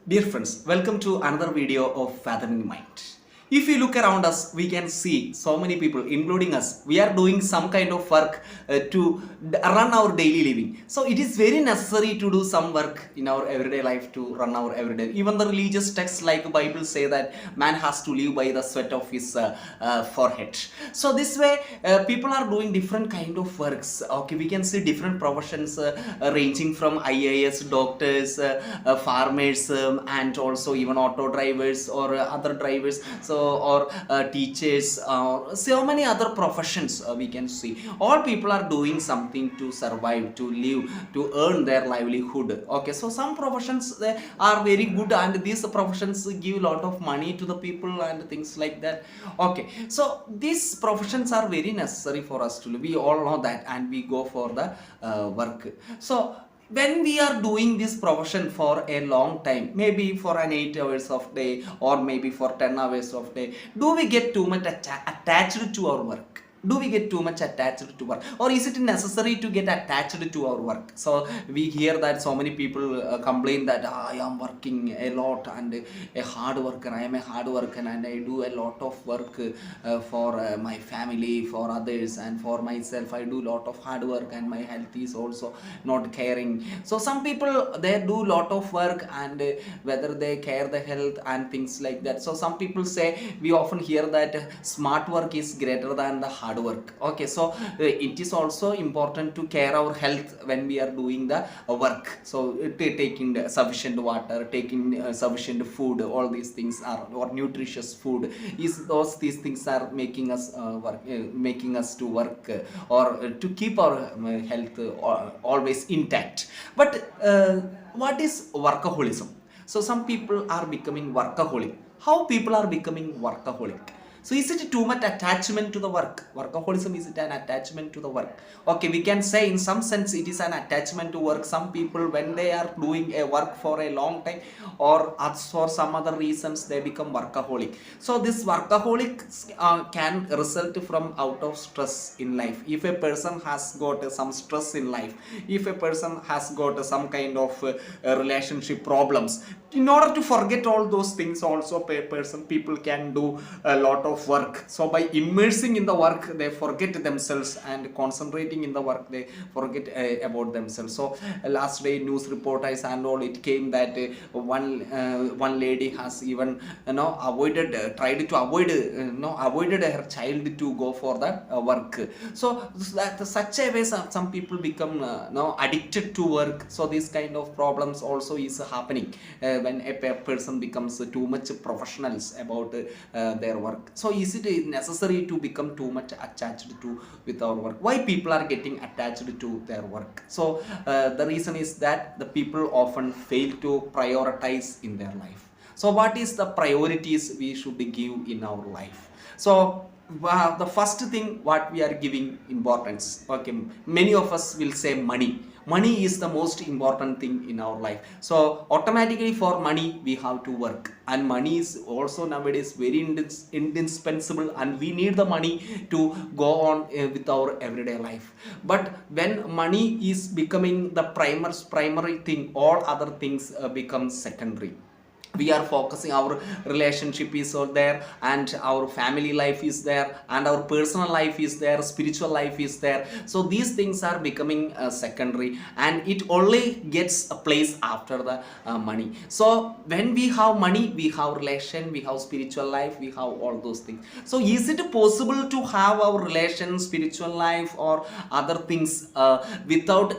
Dear friends, welcome to another video of Fathoming Mind. If you look around us, we can see so many people, including us, we are doing some kind of work to run our daily living. So it is very necessary to do some work in our everyday life to run our everyday. Even the religious texts like Bible say that man has to live by the sweat of his forehead. So this way, people are doing different kind of works. Okay, we can see different professions ranging from IAS, doctors, farmers, and also even auto drivers or other drivers. Or teachers, so many other professions we can see. All people are doing something to survive, to live, to earn their livelihood. Okay, so some professions they are very good, and these professions give a lot of money to the people and things like that. Okay, so these professions are very necessary for us to live. We all know that, and we go for the work. So when we are doing this profession for a long time, maybe for an 8 hours of day or maybe for 10 hours of day, do we get too much attached to our work? Do we get too much attached to work, or is it necessary to get attached to our work? So we hear that so many people complain that I am working a lot and a hard worker. I am a hard worker and I do a lot of work for my family, for others, and for myself. I do a lot of hard work and my health is also not caring. So some people they do a lot of work, and whether they care the health and things like that. So some people say, we often hear that smart work is greater than the hard work. Okay, so it is also important to care our health when we are doing the work. So taking sufficient water, taking sufficient food, all these things are, or nutritious food, is these things are making us making us to work or to keep our health always intact. But what is workaholism? So some people are becoming workaholic. How people are becoming workaholic? So is it too much attachment to the work? Workaholism, is it an attachment to the work? Okay, we can say in some sense it is an attachment to work. Some people, when they are doing a work for a long time or for some other reasons, they become workaholic. So this workaholic can result from out of stress in life. If a person has got some stress in life, if a person has got some kind of relationship problems, in order to forget all those things, also people can do a lot of work. So by immersing in the work, they forget themselves, and concentrating in the work, they forget about themselves. So last day news reporters and all, it came that one lady has even avoided tried to avoid avoided her child to go for the work. So that such a way some people become addicted to work. So this kind of problems also is happening when a person becomes too much professionals about their work. So is it necessary to become too much attached to with our work? Why people are getting attached to their work? So the reason is that the people often fail to prioritize in their life. So what is the priorities we should give in our life? So the first thing what we are giving importance, okay, many of us will say money. Money is the most important thing in our life. So automatically for money we have to work, and money is also nowadays very indispensable, and we need the money to go on with our everyday life. But when money is becoming the primary thing, all other things become secondary. We are focusing, our relationship is out there, and our family life is there, and our personal life is there, spiritual life is there. So these things are becoming secondary, and it only gets a place after the money. So when we have money, we have relation, we have spiritual life, we have all those things. So is it possible to have our relation, spiritual life, or other things without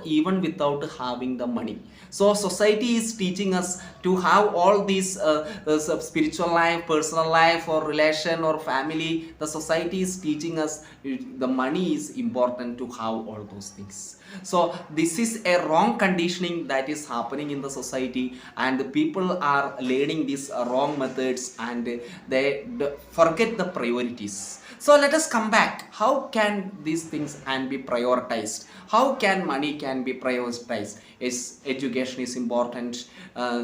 having the money? So society is teaching us to have all these spiritual life, personal life, or relation, or family. The society is teaching us the money is important to have all those things. So this is a wrong conditioning that is happening in the society, and the people are learning these wrong methods, and they forget the priorities. So let us come back. How can these things and be prioritized? How can money can be prioritized? Is education is important,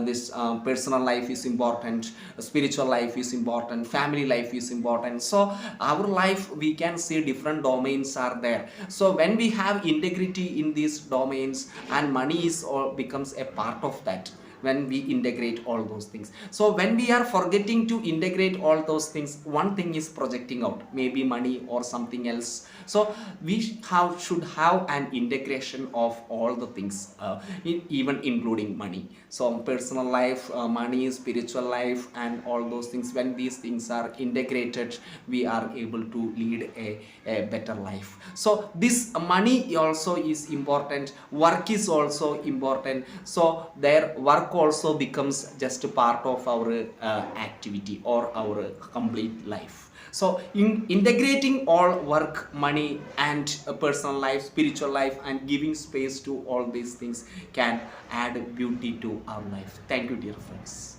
this personal life is important, spiritual life is important, family life is important. So our life, we can see different domains are there. So when we have integrity in these domains, and money is all becomes a part of that, when we integrate all those things. So when we are forgetting to integrate all those things, one thing is projecting out, maybe money or something else. So we should have an integration of all the things, even including money. So personal life, money, spiritual life, and all those things, when these things are integrated, we are able to lead a better life. So this money also is important, work is also important, so their work also becomes just a part of our activity or our complete life. So in integrating all work, money, and personal life, spiritual life, and giving space to all these things can add beauty to our life. Thank you, dear friends.